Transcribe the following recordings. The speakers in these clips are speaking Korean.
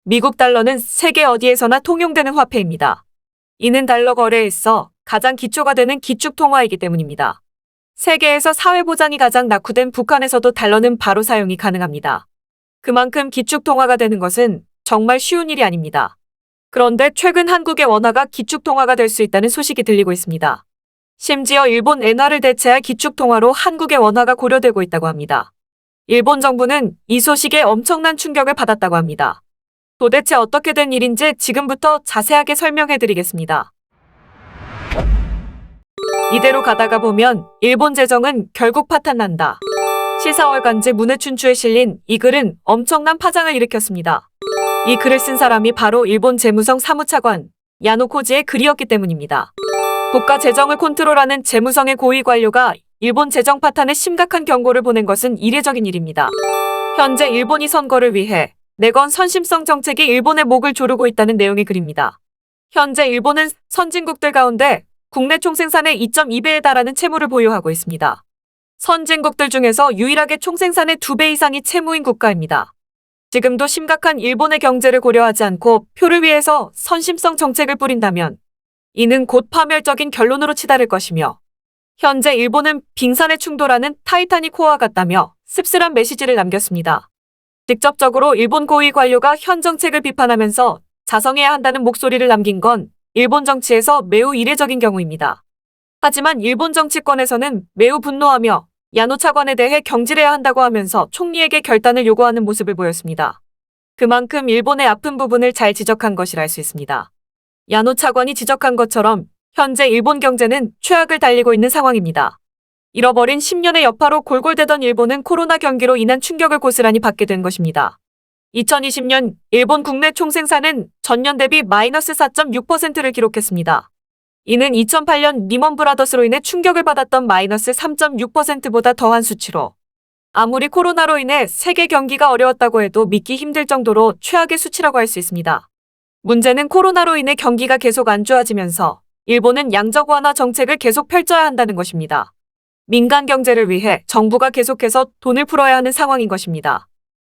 미국 달러는 세계 어디에서나 통용되는 화폐입니다. 이는 달러 거래에서 가장 기초가 되는 기축통화이기 때문입니다. 세계에서 사회보장이 가장 낙후된 북한에서도 달러는 바로 사용이 가능합니다. 그만큼 기축통화가 되는 것은 정말 쉬운 일이 아닙니다. 그런데 최근 한국의 원화가 기축통화가 될 수 있다는 소식이 들리고 있습니다. 심지어 일본 엔화를 대체할 기축통화로 한국의 원화가 고려되고 있다고 합니다. 일본 정부는 이 소식에 엄청난 충격을 받았다고 합니다. 도대체 어떻게 된 일인지 지금부터 자세하게 설명해드리겠습니다. 이대로 가다가 보면 일본 재정은 결국 파탄난다. 시사월간지 문해춘추에 실린 이 글은 엄청난 파장을 일으켰습니다. 이 글을 쓴 사람이 바로 일본 재무성 사무차관 야노코지의 글이었기 때문입니다. 국가 재정을 컨트롤하는 재무성의 고위 관료가 일본 재정 파탄에 심각한 경고를 보낸 것은 이례적인 일입니다. 현재 일본이 선거를 위해 내건 선심성 정책이 일본의 목을 조르고 있다는 내용의 글입니다. 현재 일본은 선진국들 가운데 국내 총생산의 2.2배에 달하는 채무를 보유하고 있습니다. 선진국들 중에서 유일하게 총생산의 2배 이상이 채무인 국가입니다. 지금도 심각한 일본의 경제를 고려하지 않고 표를 위해서 선심성 정책을 뿌린다면 이는 곧 파멸적인 결론으로 치달을 것이며 현재 일본은 빙산에 충돌하는 타이타닉 호와 같다며 씁쓸한 메시지를 남겼습니다. 직접적으로 일본 고위 관료가 현 정책을 비판하면서 자성해야 한다는 목소리를 남긴 건 일본 정치에서 매우 이례적인 경우입니다. 하지만 일본 정치권에서는 매우 분노하며 야노 차관에 대해 경질해야 한다고 하면서 총리에게 결단을 요구하는 모습을 보였습니다. 그만큼 일본의 아픈 부분을 잘 지적한 것이라 할 수 있습니다. 야노 차관이 지적한 것처럼 현재 일본 경제는 최악을 달리고 있는 상황입니다. 잃어버린 10년의 여파로 골골대던 일본은 코로나 경기로 인한 충격을 고스란히 받게 된 것입니다. 2020년 일본 국내 총생산은 전년 대비 마이너스 4.6%를 기록했습니다. 이는 2008년 리먼 브라더스로 인해 충격을 받았던 마이너스 3.6%보다 더한 수치로 아무리 코로나로 인해 세계 경기가 어려웠다고 해도 믿기 힘들 정도로 최악의 수치라고 할 수 있습니다. 문제는 코로나로 인해 경기가 계속 안 좋아지면서 일본은 양적 완화 정책을 계속 펼쳐야 한다는 것입니다. 민간 경제를 위해 정부가 계속해서 돈을 풀어야 하는 상황인 것입니다.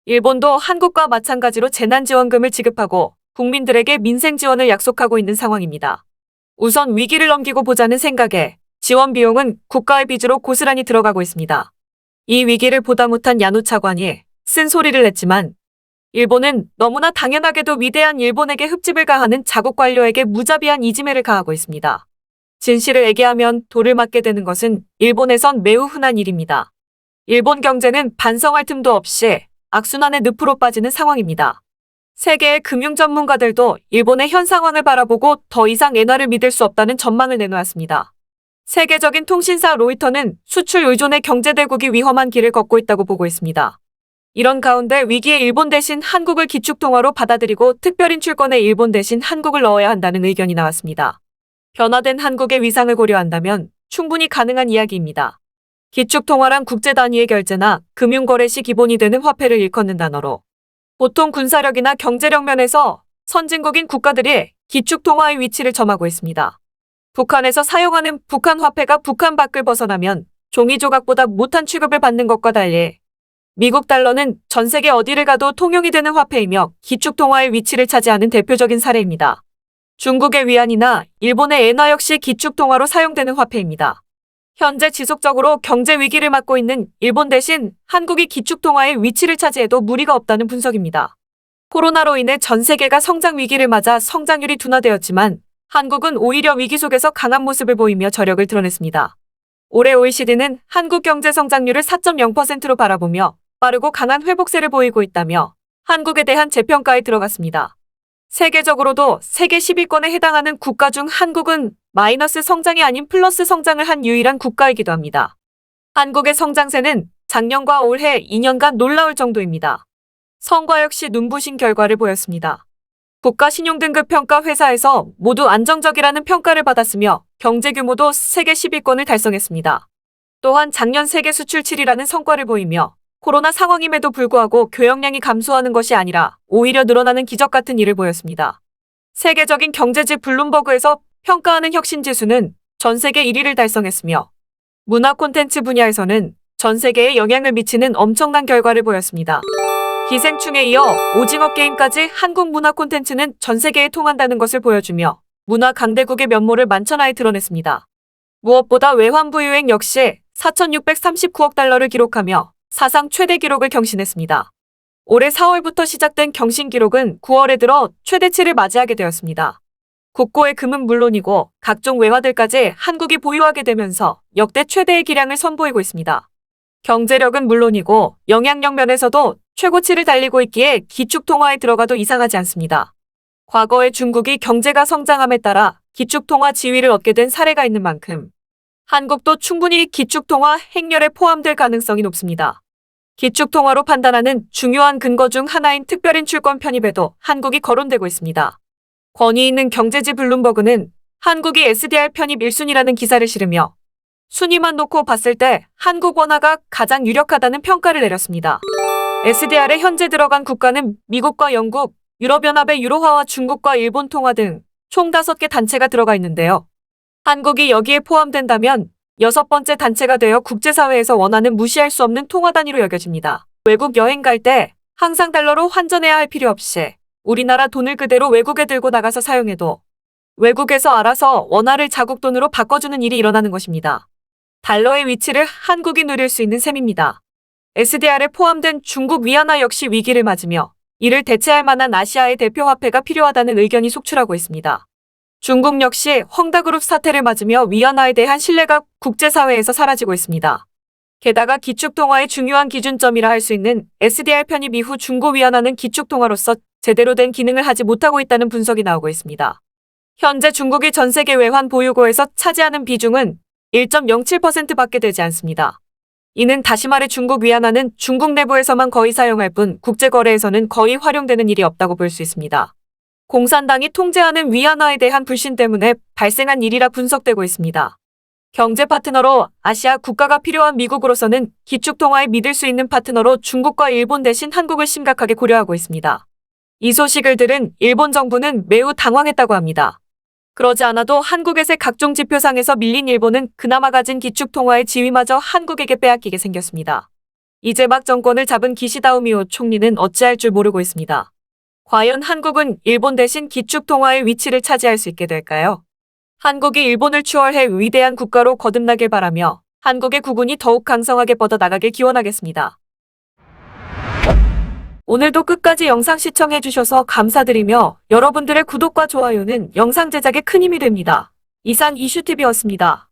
일본도 한국과 마찬가지로 재난지원금을 지급하고 국민들에게 민생 지원을 약속하고 있는 상황입니다. 우선 위기를 넘기고 보자는 생각에 지원 비용은 국가의 빚으로 고스란히 들어가고 있습니다. 이 위기를 보다 못한 야노 차관이 쓴 소리를 냈지만 일본은 너무나 당연하게도 위대한 일본에게 흠집을 가하는 자국 관료에게 무자비한 이지매를 가하고 있습니다. 진실을 얘기하면 돌을 맞게 되는 것은 일본에선 매우 흔한 일입니다. 일본 경제는 반성할 틈도 없이 악순환의 늪으로 빠지는 상황입니다. 세계의 금융 전문가들도 일본의 현 상황을 바라보고 더 이상 엔화를 믿을 수 없다는 전망을 내놓았습니다. 세계적인 통신사 로이터는 수출 의존의 경제대국이 위험한 길을 걷고 있다고 보고 있습니다. 이런 가운데 위기에 일본 대신 한국을 기축통화로 받아들이고 특별인 출권에 일본 대신 한국을 넣어야 한다는 의견이 나왔습니다. 변화된 한국의 위상을 고려한다면 충분히 가능한 이야기입니다. 기축통화란 국제 단위의 결제나 금융거래 시 기본이 되는 화폐를 일컫는 단어로 보통 군사력이나 경제력 면에서 선진국인 국가들이 기축통화의 위치를 점하고 있습니다. 북한에서 사용하는 북한 화폐가 북한 밖을 벗어나면 종이 조각보다 못한 취급을 받는 것과 달리 미국 달러는 전 세계 어디를 가도 통용이 되는 화폐이며 기축통화의 위치를 차지하는 대표적인 사례입니다. 중국의 위안이나 일본의 엔화 역시 기축통화로 사용되는 화폐입니다. 현재 지속적으로 경제 위기를 맞고 있는 일본 대신 한국이 기축통화의 위치를 차지해도 무리가 없다는 분석입니다. 코로나로 인해 전 세계가 성장 위기를 맞아 성장률이 둔화되었지만 한국은 오히려 위기 속에서 강한 모습을 보이며 저력을 드러냈습니다. 올해 OECD는 한국 경제 성장률을 4.0%로 바라보며 빠르고 강한 회복세를 보이고 있다며 한국에 대한 재평가에 들어갔습니다. 세계적으로도 세계 10위권에 해당하는 국가 중 한국은 마이너스 성장이 아닌 플러스 성장을 한 유일한 국가이기도 합니다. 한국의 성장세는 작년과 올해 2년간 놀라울 정도입니다. 성과 역시 눈부신 결과를 보였습니다. 국가 신용등급 평가 회사에서 모두 안정적이라는 평가를 받았으며 경제 규모도 세계 10위권을 달성했습니다. 또한 작년 세계 수출 7위라는 성과를 보이며 코로나 상황임에도 불구하고 교역량이 감소하는 것이 아니라 오히려 늘어나는 기적 같은 일을 보였습니다. 세계적인 경제지 블룸버그에서 평가하는 혁신지수는 전 세계 1위를 달성했으며 문화 콘텐츠 분야에서는 전 세계에 영향을 미치는 엄청난 결과를 보였습니다. 기생충에 이어 오징어 게임까지 한국 문화 콘텐츠는 전 세계에 통한다는 것을 보여주며 문화 강대국의 면모를 만천하에 드러냈습니다. 무엇보다 외환 부유액 역시 4,639억 달러를 기록하며 사상 최대 기록을 경신했습니다. 올해 4월부터 시작된 경신 기록은 9월에 들어 최대치를 맞이하게 되었습니다. 국고의 금은 물론이고 각종 외화들까지 한국이 보유하게 되면서 역대 최대의 기량을 선보이고 있습니다. 경제력은 물론이고 영향력 면에서도 최고치를 달리고 있기에 기축통화에 들어가도 이상하지 않습니다. 과거에 중국이 경제가 성장함에 따라 기축통화 지위를 얻게 된 사례가 있는 만큼 한국도 충분히 기축통화 행렬에 포함될 가능성이 높습니다. 기축통화로 판단하는 중요한 근거 중 하나인 특별인출권 편입에도 한국이 거론되고 있습니다. 권위 있는 경제지 블룸버그는 한국이 SDR 편입 1순위라는 기사를 실으며 순위만 놓고 봤을 때 한국 원화가 가장 유력하다는 평가를 내렸습니다. SDR에 현재 들어간 국가는 미국과 영국, 유럽연합의 유로화와 중국과 일본 통화 등 총 5개 단체가 들어가 있는데요. 한국이 여기에 포함된다면 6번째 단체가 되어 국제사회에서 원화는 무시할 수 없는 통화 단위로 여겨집니다. 외국 여행 갈 때 항상 달러로 환전해야 할 필요 없이 우리나라 돈을 그대로 외국에 들고 나가서 사용해도 외국에서 알아서 원화를 자국 돈으로 바꿔주는 일이 일어나는 것입니다. 달러의 위치를 한국이 누릴 수 있는 셈입니다. SDR에 포함된 중국 위안화 역시 위기를 맞으며 이를 대체할 만한 아시아의 대표 화폐가 필요하다는 의견이 속출하고 있습니다. 중국 역시 헝다그룹 사태를 맞으며 위안화에 대한 신뢰가 국제사회에서 사라지고 있습니다. 게다가 기축통화의 중요한 기준점이라 할 수 있는 SDR 편입 이후 중고 위안화는 기축통화로서 제대로 된 기능을 하지 못하고 있다는 분석이 나오고 있습니다. 현재 중국이 전 세계 외환 보유고에서 차지하는 비중은 1.07%밖에 되지 않습니다. 이는 다시 말해 중국 위안화는 중국 내부에서만 거의 사용할 뿐 국제거래에서는 거의 활용되는 일이 없다고 볼 수 있습니다. 공산당이 통제하는 위안화에 대한 불신 때문에 발생한 일이라 분석되고 있습니다. 경제 파트너로 아시아 국가가 필요한 미국으로서는 기축통화에 믿을 수 있는 파트너로 중국과 일본 대신 한국을 심각하게 고려하고 있습니다. 이 소식을 들은 일본 정부는 매우 당황했다고 합니다. 그러지 않아도 한국에서의 각종 지표상에서 밀린 일본은 그나마 가진 기축통화의 지위마저 한국에게 빼앗기게 생겼습니다. 이제 막 정권을 잡은 기시다 후미오 총리는 어찌할 줄 모르고 있습니다. 과연 한국은 일본 대신 기축통화의 위치를 차지할 수 있게 될까요? 한국이 일본을 추월해 위대한 국가로 거듭나길 바라며 한국의 국운이 더욱 강성하게 뻗어나가길 기원하겠습니다. 오늘도 끝까지 영상 시청해주셔서 감사드리며 여러분들의 구독과 좋아요는 영상 제작에 큰 힘이 됩니다. 이상 이슈TV였습니다.